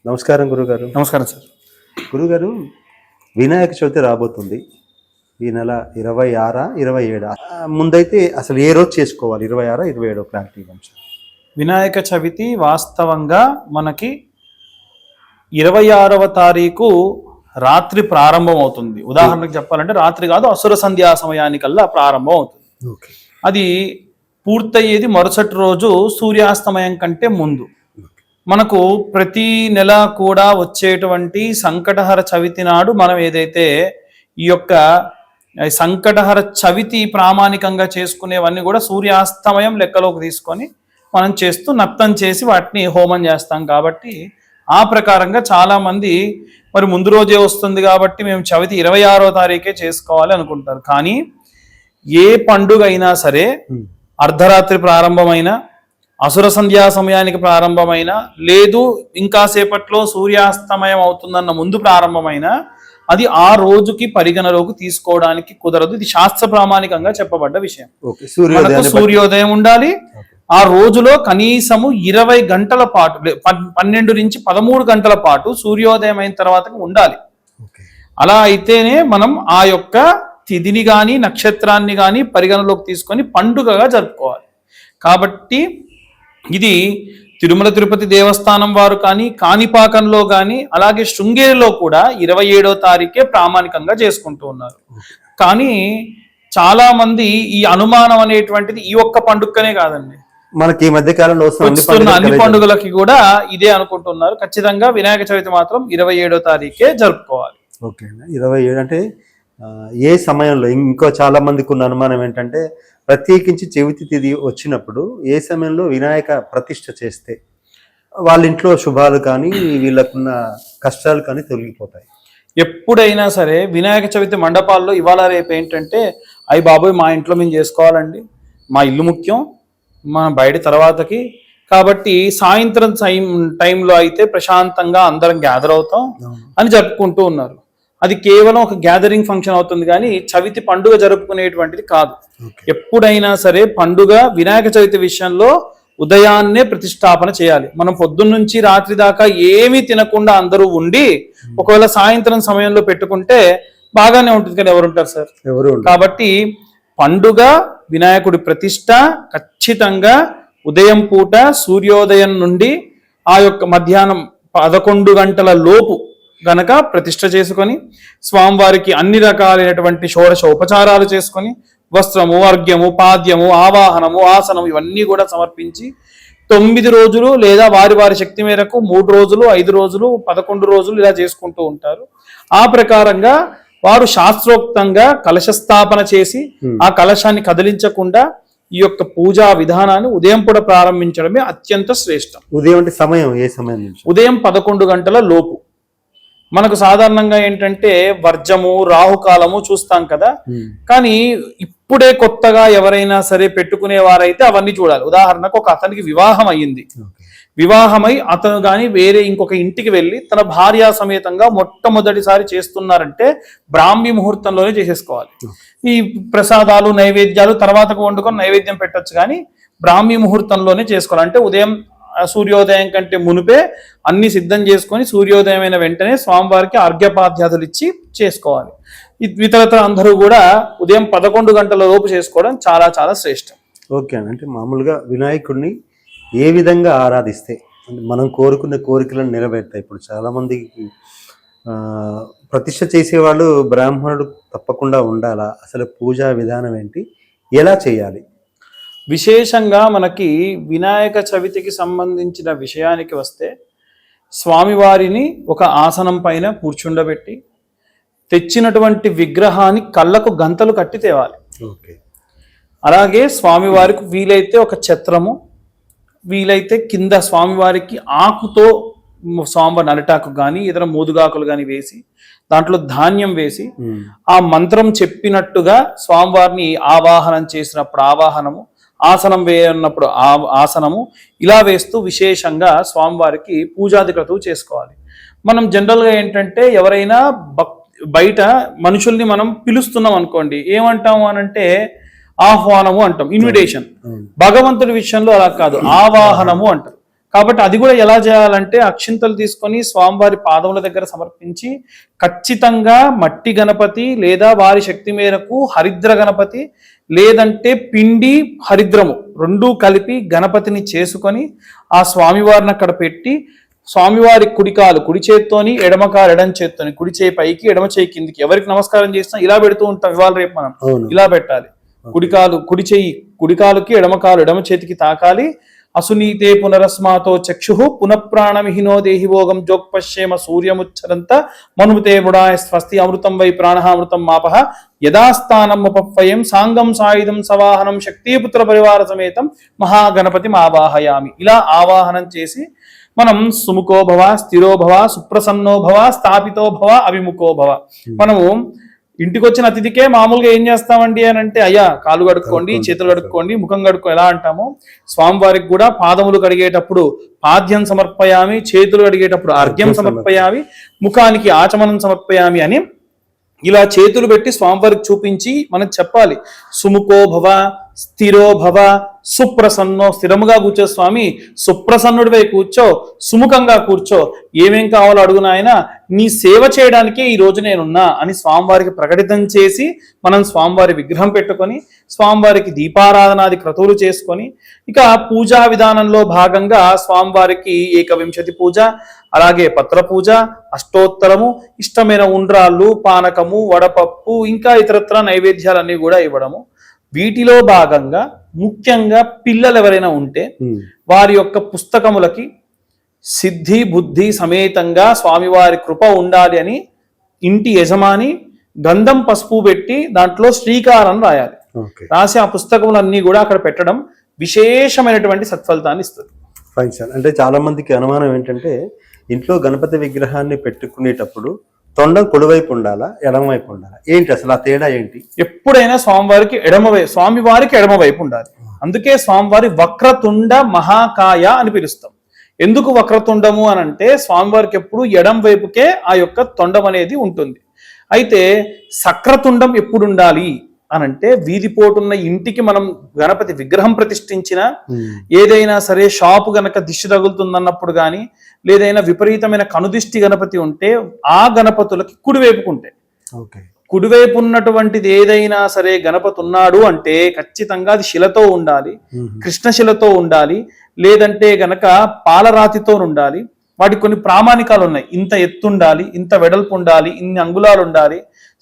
నమస్కారం గురుగారు. నమస్కారం సార్. గురుగారు, వినాయక చవితి రాబోతుంది. ఈ నెల 26, 27 ముందైతే అసలు ఏ రోజు చేసుకోవాలి? 26, 27 క్లారిటీ ఇవ్వండి సార్. వినాయక చవితి వాస్తవంగా మనకి 26వ తారీఖు రాత్రి ప్రారంభం అవుతుంది. ఉదాహరణకు చెప్పాలంటే రాత్రి కాదు, అసుర సంధ్యా సమయానికల్లా ప్రారంభం అవుతుంది. అది పూర్తయ్యేది మరుసటి రోజు సూర్యాస్తమయం కంటే ముందు. మనకు ప్రతి నెల కూడా వచ్చేటువంటి సంకటహర చవితి నాడు మనం ఏదైతే ఈ యొక్క సంకటహర చవితి ప్రామాణికంగా చేసుకునేవన్నీ కూడా సూర్యాస్తమయం లెక్కలోకి తీసుకొని మనం చేస్తూ నక్తం చేసి వాటిని హోమం చేస్తాం. కాబట్టి ఆ ప్రకారంగా చాలామంది మరి ముందు రోజే వస్తుంది కాబట్టి మేము చవితి 26వ తారీఖే చేసుకోవాలి అనుకుంటారు. కానీ ఏ పండుగ అయినా సరే అర్ధరాత్రి ప్రారంభమైన, అసుర సంధ్యా సమయానికి ప్రారంభమైన, లేదు ఇంకా సేపట్లో సూర్యాస్తమయం అవుతుందన్న ముందు ప్రారంభమైన, అది ఆ రోజుకి పరిగణలోకి తీసుకోవడానికి కుదరదు. ఇది శాస్త్ర ప్రామాణికంగా చెప్పబడ్డ విషయం. సూర్యోదయం ఉండాలి. ఆ రోజులో కనీసము 20 గంటల పాటు, 12 నుంచి 13 గంటల పాటు సూర్యోదయం అయిన తర్వాత ఉండాలి. అలా అయితేనే మనం ఆ యొక్క తిథిని కానీ నక్షత్రాన్ని కానీ పరిగణలోకి తీసుకొని పండుగగా జరుపుకోవాలి. కాబట్టి ఇది తిరుమల తిరుపతి దేవస్థానం వారు కానీ, కాణిపాకంలో కానీ, అలాగే శృంగేరిలో కూడా 27వ తారీఖే ప్రామాణికంగా చేసుకుంటూ ఉన్నారు. కానీ చాలా మంది ఈ అనుమానం అనేటువంటిది ఈ ఒక్క పండుగనే కాదండి, మనకి ఈ మధ్య కాలంలో వస్తున్న అన్ని పండుగలకి కూడా ఇదే అనుకుంటున్నారు. ఖచ్చితంగా వినాయక చవితి మాత్రం 27వ తారీఖే జరుపుకోవాలి. ఓకే అండి. 27 అంటే ఏ సమయంలో? ఇంకో చాలా మందికి ఉన్న అనుమానం ఏంటంటే, ప్రత్యేకించి చవితి తిథి వచ్చినప్పుడు ఏ సమయంలో వినాయక ప్రతిష్ఠ చేస్తే వాళ్ళ ఇంట్లో శుభాలు కానీ వీళ్ళకున్న కష్టాలు కానీ తొలగిపోతాయి. ఎప్పుడైనా సరే వినాయక చవితి మండపాల్లో ఇవాళ రేపు ఏంటంటే, అయ్యి బాబోయ్ మా ఇంట్లో మేము చేసుకోవాలండి, మా ఇల్లు ముఖ్యం, మన బయట తర్వాతకి, కాబట్టి సాయంత్రం టైంలో అయితే ప్రశాంతంగా అందరం గ్యాదర్ అవుతాం అని జరుపుకుంటూ ఉన్నారు. అది కేవలం ఒక గ్యాదరింగ్ ఫంక్షన్ అవుతుంది కానీ చవితి పండుగ జరుపుకునేటువంటిది కాదు. ఎప్పుడైనా సరే పండుగ వినాయక చవితి విషయంలో ఉదయాన్నే ప్రతిష్టాపన చేయాలి. మనం పొద్దున్న నుంచి రాత్రి దాకా ఏమీ తినకుండా అందరూ ఉండి ఒకవేళ సాయంత్రం సమయంలో పెట్టుకుంటే బాగానే ఉంటుంది, కానీ ఎవరుంటారు సార్? ఎవరు. కాబట్టి పండుగ వినాయకుడి ప్రతిష్ట ఖచ్చితంగా ఉదయం పూట సూర్యోదయం నుండి ఆ యొక్క మధ్యాహ్నం 11 గంటల లోపు గనక ప్రతిష్ఠ చేసుకొని స్వామివారికి అన్ని రకాలైనటువంటి షోడశ ఉపచారాలు చేసుకొని వస్త్రము, అర్ఘ్యము, పాద్యము, ఆవాహనము, ఆసనం ఇవన్నీ కూడా సమర్పించి 9 రోజులు లేదా వారి వారి శక్తి మేరకు 3 రోజులు, 5 రోజులు, 11 రోజులు ఇలా చేసుకుంటూ ఉంటారు. ఆ ప్రకారంగా వారు శాస్త్రోక్తంగా కలశ స్థాపన చేసి ఆ కలశాన్ని కదిలించకుండా ఈ యొక్క పూజా విధానాన్ని ఉదయం పూట ప్రారంభించడమే అత్యంత శ్రేష్టం. ఉదయం అంటే సమయం ఏ సమయం నుంచి? ఉదయం 11 గంటల లోపు. మనకు సాధారణంగా ఏంటంటే వర్జము, రాహుకాలము చూస్తాం కదా, కానీ ఇప్పుడే కొత్తగా ఎవరైనా సరే పెట్టుకునే వారైతే అవన్నీ చూడాలి. ఉదాహరణకు ఒక అతనికి వివాహం అయ్యింది, వివాహమై అతను కానీ వేరే ఇంకొక ఇంటికి వెళ్ళి తన భార్యా సమేతంగా మొట్టమొదటిసారి చేస్తున్నారంటే బ్రాహ్మీ ముహూర్తంలోనే చేసేసుకోవాలి. ఈ ప్రసాదాలు, నైవేద్యాలు తర్వాతకు వండుకొని నైవేద్యం పెట్టచ్చు, కానీ బ్రాహ్మీ ముహూర్తంలోనే చేసుకోవాలి. అంటే ఉదయం సూర్యోదయం కంటే మునిపే అన్ని సిద్ధం చేసుకొని సూర్యోదయమైన వెంటనే స్వామివారికి అర్ఘ్యపాద్యాదులు ఇచ్చి చేసుకోవాలి. ఇతరత్ర అందరూ కూడా ఉదయం 11 గంటల లోపు చేసుకోవడం చాలా చాలా శ్రేష్టం. ఓకే అండి. అంటే మామూలుగా వినాయకుడిని ఏ విధంగా ఆరాధిస్తే మనం కోరుకున్న కోరికలను నెరవేరుతాయి? ఇప్పుడు చాలామందికి ప్రతిష్ఠ చేసేవాళ్ళు బ్రాహ్మణుడు తప్పకుండా ఉండాలా? అసలు పూజా విధానం ఏంటి, ఎలా చేయాలి? విశేషంగా మనకి వినాయక చవితికి సంబంధించిన విషయానికి వస్తే స్వామివారిని ఒక ఆసనం పైన కూర్చుండబెట్టి తెచ్చినటువంటి విగ్రహాన్ని కళ్ళకు గంతలు కట్టి తేవాలి. అలాగే స్వామివారికి వీలైతే ఒక ఛత్రము, వీలైతే కింద స్వామివారికి ఆకుతో స్వామివారి నరటాకు కానీ ఇతర మోదుగాకులు కానీ వేసి దాంట్లో ధాన్యం వేసి ఆ మంత్రం చెప్పినట్టుగా స్వామివారిని ఆవాహనం చేసినప్పుడు ఆవాహనము, ఆసనం వేయన్నప్పుడు ఆసనము, ఇలా వేస్తూ విశేషంగా స్వామివారికి పూజాది క్రతువు చేసుకోవాలి. మనం జనరల్గా ఏంటంటే ఎవరైనా బయట మనుషుల్ని మనం పిలుస్తున్నాం అనుకోండి, ఏమంటాము అనంటే ఆహ్వానము అంటాం, ఇన్విటేషన్. భగవంతుడి విషయంలో అలా కాదు, ఆవాహనము అంటారు. కాబట్టి అది కూడా ఎలా చేయాలంటే అక్షింతలు తీసుకొని స్వామివారి పాదముల దగ్గర సమర్పించి ఖచ్చితంగా మట్టి గణపతి లేదా వారి శక్తి మేరకు హరిద్ర గణపతి లేదంటే పిండి హరిద్రము రెండూ కలిపి గణపతిని చేసుకొని ఆ స్వామివారిని అక్కడ పెట్టి స్వామివారి కుడికాలు కుడి చేత్తోని ఎడమకాలు ఎడమ చేత్తోని కుడి చేయి పైకి ఎడమ చేయి కిందికి ఎవరికి నమస్కారం చేసినా ఇలా పెడుతూ ఉంటాం ఇవాళ రేపు మనం ఇలా పెట్టాలి. కుడికాలు కుడి చేయి కుడికాలుకి ఎడమకాలు ఎడమ చేతికి తాకాలి. అసునీతే పునరస్మాతో చక్షు పునఃప్రాణమిహినో దేహి భోగం జోక్పశ్యేమ సూర్యముచ్చరంత మనుమతే ముడాయ స్వస్తి అమృతం వై ప్రాణహామృతం మాపహ యథాస్థానం ఉపపయం సాంగం సాయుధం సవాహనం శక్తిపుత్ర పరివార సమేతం మహాగణపతి ఆవాహయామి. ఇలా ఆవాహనం చేసి మనం సుముఖో భవ స్థిరో భవ సుప్రసన్నో భవ స్థాపితో భవ అవిముఖో భవ. మనము ఇంటికి వచ్చిన అతిథికే మామూలుగా ఏం చేస్తామండి అని అంటే అయ్యా కాలు కడుక్కోండి చేతులు కడుక్కోండి ముఖం కడుక్కో ఎలా అంటామో స్వామివారికి కూడా పాదములు కడిగేటప్పుడు పాద్యం సమర్పయామి, చేతులు కడిగేటప్పుడు అర్ఘ్యం సమర్పయామి, ముఖానికి ఆచమనం సమర్పయామి అని ఇలా చేతులు పెట్టి స్వామివారికి చూపించి మనం చెప్పాలి. సుముఖో భవ స్థిరో భవ సుప్రసన్నో, స్థిరముగా కూర్చో స్వామి, సుప్రసన్నుడిపై కూర్చో, సుముఖంగా కూర్చో, ఏమేం కావాలో అడుగున ఆయన నీ సేవ చేయడానికే ఈ రోజు నేనున్నా అని స్వామివారికి ప్రకటితం చేసి మనం స్వామివారి విగ్రహం పెట్టుకొని స్వామివారికి దీపారాధనాది క్రతువులు చేసుకొని ఇక పూజా విధానంలో భాగంగా స్వామివారికి ఏకవింశతి పూజ, అలాగే పత్ర పూజ, అష్టోత్తరము, ఇష్టమైన ఉండ్రాళ్ళు, పానకము, వడపప్పు ఇంకా ఇతరత్ర నైవేద్యాలన్నీ కూడా ఇవ్వడము. వీటిలో భాగంగా ముఖ్యంగా పిల్లలు ఎవరైనా ఉంటే వారి యొక్క పుస్తకములకి సిద్ధి బుద్ధి సమేతంగా స్వామివారి కృప ఉండాలి అని ఇంటి యజమాని గంధం పసుపు పెట్టి దాంట్లో శ్రీకారం రాయాలి. రాసి ఆ పుస్తకములన్నీ కూడా అక్కడ పెట్టడం విశేషమైనటువంటి సత్ఫలితాన్ని ఇస్తుంది. Fine sir. అంటే చాలా మందికి అనుమానం ఏంటంటే ఇంట్లో గణపతి విగ్రహాన్ని పెట్టుకునేటప్పుడు తొండం కుడివైపు ఉండాలా ఎడమవైపు ఉండాలా, ఏంటి అసలు ఆ తేడా ఏంటి? ఎప్పుడైనా స్వామివారికి ఎడమవైపు ఉండాలి. అందుకే స్వామివారి వక్రతుండ మహాకాయ అని పిలుస్తాం. ఎందుకు వక్రతుండము అని అంటే స్వామివారికి ఎప్పుడు ఎడం వైపుకే ఆ యొక్క తొండం అనేది ఉంటుంది. అయితే సక్రతుండం ఎప్పుడు ఉండాలి అనంటే వీధిపోటున్న ఇంటికి మనం గణపతి విగ్రహం ప్రతిష్ఠించిన ఏదైనా సరే షాపు గనక దిష్టి తగులుతుందన్నప్పుడు కానీ లేదైనా విపరీతమైన కనుదిష్టి గణపతి ఉంటే ఆ గణపతులకి కుడివైపుకుంటే కుడివైపు ఉన్నటువంటిది ఏదైనా సరే గణపతి ఉన్నాడు అంటే ఖచ్చితంగా అది శిలతో ఉండాలి, కృష్ణశిలతో ఉండాలి, లేదంటే గనక పాలరాతితో ఉండాలి. వాటికి కొన్ని ప్రామాణికాలు ఉన్నాయి. ఇంత ఎత్తుండాలి, ఇంత వెడల్పు ఉండాలి, ఇన్ని అంగుళాలు ఉండాలి.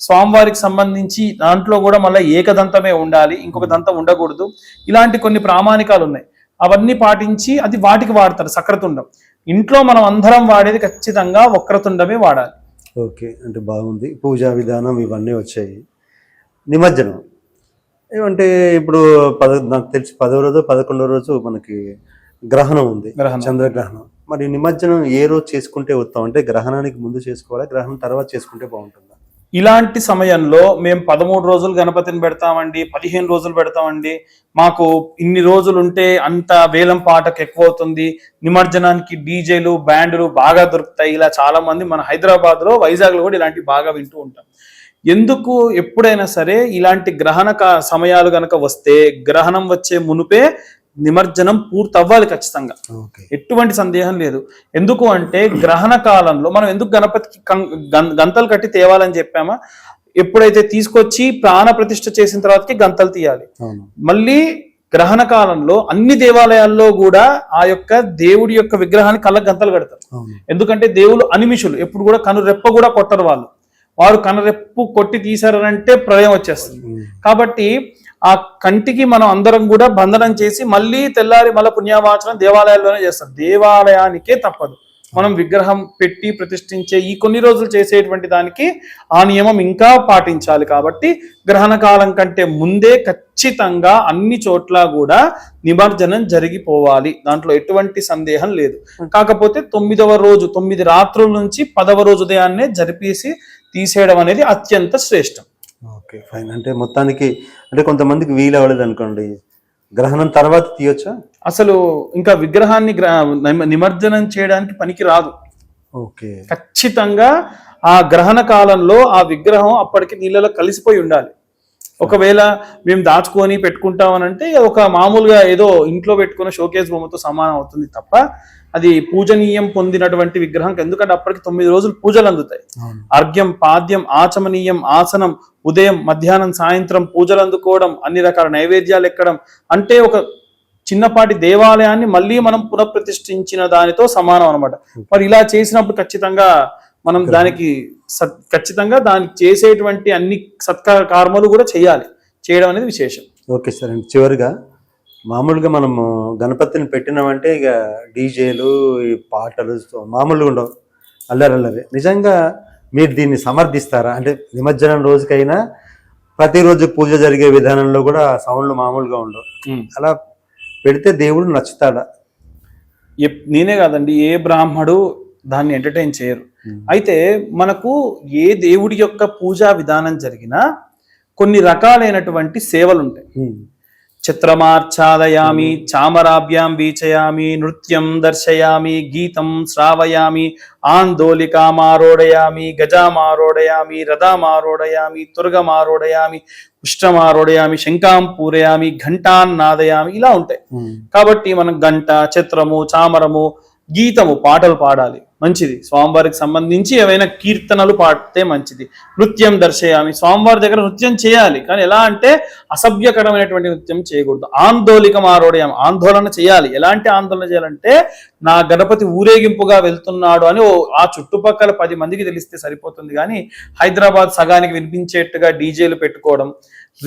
స్వామివారికి సంబంధించి దాంట్లో కూడా మళ్ళీ ఏకదంతమే ఉండాలి, ఇంకొక దంతం ఉండకూడదు. ఇలాంటి కొన్ని ప్రామాణికాలు ఉన్నాయి. అవన్నీ పాటించి అది వాటికి వాడతారు సక్రతుండం. ఇంట్లో మనం అందరం వాడేది ఖచ్చితంగా వక్రతుండమే వాడాలి. ఓకే, అంటే బాగుంది. పూజా విధానం ఇవన్నీ వచ్చాయి. నిమజ్జనం ఏమంటే ఇప్పుడు నాకు తెలిసి 10వ రోజు 11వ రోజు మనకి గ్రహణం ఉంది, చంద్రగ్రహణం. మరి నిమజ్జనం ఏ రోజు చేసుకుంటే ఉత్తమం? అంటే గ్రహణానికి ముందు చేసుకోవాలా, గ్రహణం తర్వాత చేసుకుంటే బాగుంటుందా? ఇలాంటి సమయంలో మేము 13 రోజులు గణపతిని పెడతామండి, 15 రోజులు పెడతామండి, మాకు ఇన్ని రోజులు ఉంటే అంత వేలం పాటకు ఎక్కువ అవుతుంది, నిమజ్జనానికి డీజేలు బ్యాండ్లు బాగా దొరుకుతాయి, ఇలా చాలా మంది మన హైదరాబాద్ లో వైజాగ్ లో కూడా ఇలాంటివి బాగా వింటూ ఉంటాం. ఎందుకు ఎప్పుడైనా సరే ఇలాంటి గ్రహణ సమయాలు గనక వస్తే గ్రహణం వచ్చే మునుపే నిమజ్జనం పూర్తి అవ్వాలి ఖచ్చితంగా, ఎటువంటి సందేహం లేదు. ఎందుకు అంటే గ్రహణ కాలంలో మనం ఎందుకు గణపతికి గంతలు కట్టి తేవాలని చెప్పామా? ఎప్పుడైతే తీసుకొచ్చి ప్రాణ ప్రతిష్ఠ చేసిన తర్వాతకి గంతలు తీయాలి. మళ్ళీ గ్రహణ కాలంలో అన్ని దేవాలయాల్లో కూడా ఆ యొక్క దేవుడి యొక్క విగ్రహాన్ని కళ్ళకు గంతలు కడతారు. ఎందుకంటే దేవుళ్ళు అనిమిషులు, ఎప్పుడు కూడా కనురెప్ప కూడా కొట్టరు. వారు కనురెప్పు కొట్టి తీశారంటే ప్రళయం వచ్చేస్తుంది. కాబట్టి ఆ కంటికి మనం అందరం కూడా బంధనం చేసి మళ్ళీ తెల్లారి మళ్ళీ పుణ్యవాచనం దేవాలయాల్లోనే చేస్తాం. దేవాలయానికే తప్పదు. మనం విగ్రహం పెట్టి ప్రతిష్ఠించే ఈ కొన్ని రోజులు చేసేటువంటి దానికి ఆ నియమం ఇంకా పాటించాలి. కాబట్టి గ్రహణ కాలం కంటే ముందే ఖచ్చితంగా అన్ని చోట్ల కూడా నిమజ్జనం జరిగిపోవాలి, దాంట్లో ఎటువంటి సందేహం లేదు. కాకపోతే 9వ రోజు 9 రాత్రుల నుంచి 10వ రోజు ఉదయాన్నే జరిపేసి తీసేయడం అనేది అత్యంత శ్రేష్టం. Okay, fine. అంటే మొత్తానికి అంటే కొంతమందికి వీలు అవ్వలేదు అనుకోండి, గ్రహణం తర్వాత తీయొచ్చా? అసలు ఇంకా విగ్రహాన్ని నిమజ్జనం చేయడానికి పనికి రాదు. ఓకే, ఖచ్చితంగా ఆ గ్రహణ కాలంలో ఆ విగ్రహం అప్పటికి నీళ్ళలో కలిసిపోయి ఉండాలి. ఒకవేళ మేము దాచుకొని పెట్టుకుంటాం అని అంటే ఒక మామూలుగా ఏదో ఇంట్లో పెట్టుకున్న షోకేస్ బొమ్మతో సమానం అవుతుంది తప్ప అది పూజనీయం పొందినటువంటి విగ్రహం. ఎందుకంటే అప్పటికి 9 రోజులు పూజలు అందుతాయి. అర్ఘ్యం, పాద్యం, ఆచమనీయం, ఆసనం, ఉదయం, మధ్యాహ్నం, సాయంత్రం పూజలు అందుకోవడం, అన్ని రకాల నైవేద్యాలు ఎక్కడం అంటే ఒక చిన్నపాటి దేవాలయాన్ని మళ్ళీ మనం పునఃప్రతిష్ఠించిన దానితో సమానం అనమాట. మరి ఇలా చేసినప్పుడు ఖచ్చితంగా మనం దానికి ఖచ్చితంగా దానికి చేసేటువంటి అన్ని సత్కార్మలు కూడా చేయడం అనేది విశేషం. Okay sir. అండి చివరిగా మామూలుగా మనము గణపతిని పెట్టినామంటే ఇక డీజేలు, ఈ పాటలు మామూలుగా ఉండవు, అల్లరి. నిజంగా మీరు దీన్ని సమర్థిస్తారా? అంటే నిమజ్జనం రోజుకైనా ప్రతిరోజు పూజ జరిగే విధానంలో కూడా సౌండ్లు మామూలుగా ఉండవు, అలా పెడితే దేవుడు నచ్చుతాడా? నేనే కాదండి, ఏ బ్రాహ్మడు దాన్ని ఎంటర్టైన్ చేయరు. అయితే మనకు ఏ దేవుడి యొక్క పూజా విధానం జరిగినా కొన్ని రకాలైనటువంటి సేవలు ఉంటాయి. చిత్రమార్చాదయామి, చామరాభ్యాం వీచయామి, నృత్యం దర్శయామి, గీతం శ్రావయామి, ఆందోళికామారోడయామి, గజామారోడయామి, రథమారోడయామి, తుర్గమారోడయామి, పుష్టమారోడయామి, శంఖాం పూరయామి, ఘంటాన్నాదయామి, ఇలా ఉంటాయి. కాబట్టి మనం గంట, చిత్రము, చామరము, గీతము, పాటలు పాడాలి, మంచిది. స్వామివారికి సంబంధించి ఏవైనా కీర్తనలు పాడితే మంచిది. నృత్యం దర్శయామి, స్వామివారి దగ్గర నృత్యం చేయాలి, కానీ ఎలా అంటే అసభ్యకరమైనటువంటి నృత్యం చేయకూడదు. ఆందోళికం ఆరోడయం, ఆందోళన చేయాలి. ఎలాంటి ఆందోళన చేయాలంటే నా గణపతి ఊరేగింపుగా వెళ్తున్నాడు అని ఆ చుట్టుపక్కల 10 మందికి తెలిస్తే సరిపోతుంది, కానీ హైదరాబాద్ సగానికి వినిపించేట్టుగా డీజేలు పెట్టుకోవడం.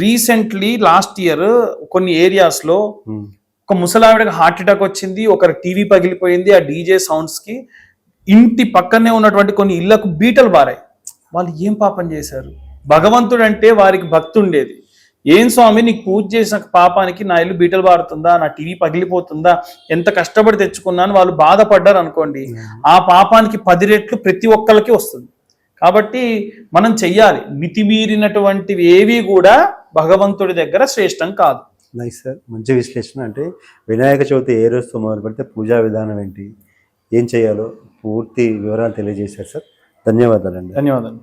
రీసెంట్లీ లాస్ట్ ఇయర్ కొన్ని ఏరియాస్ లో ఒక ముసలావిడకి హార్ట్ అటాక్ వచ్చింది, ఒకరి టీవీ పగిలిపోయింది ఆ డీజే సౌండ్స్ కి. ఇంటి పక్కనే ఉన్నటువంటి కొన్ని ఇళ్లకు బీటలు బారాయి. వాళ్ళు ఏం పాపం చేశారు? భగవంతుడు అంటే వారికి భక్తి ఉండేది. ఏం స్వామి, నీకు పూజ చేసిన పాపానికి నా ఇల్లు బీటలు బారుతుందా, నా టీవీ పగిలిపోతుందా, ఎంత కష్టపడి తెచ్చుకున్నాను వాళ్ళు బాధపడ్డారు అనుకోండి, ఆ పాపానికి 10 రెట్లు ప్రతి ఒక్కరికి వస్తుంది. కాబట్టి మనం చెయ్యాలి. మితిమీరినటువంటివి ఏవి కూడా భగవంతుడి దగ్గర శ్రేష్టం కాదు. నైస్ సార్, మంచి విశ్లేషణ. అంటే వినాయక చవితి ఏ రోజుతో మొదలు పెడితే పూజా విధానం ఏంటి, ఏం చేయాలో పూర్తి వివరాలు తెలియజేశారు సార్. ధన్యవాదాలండి. ధన్యవాదాలు.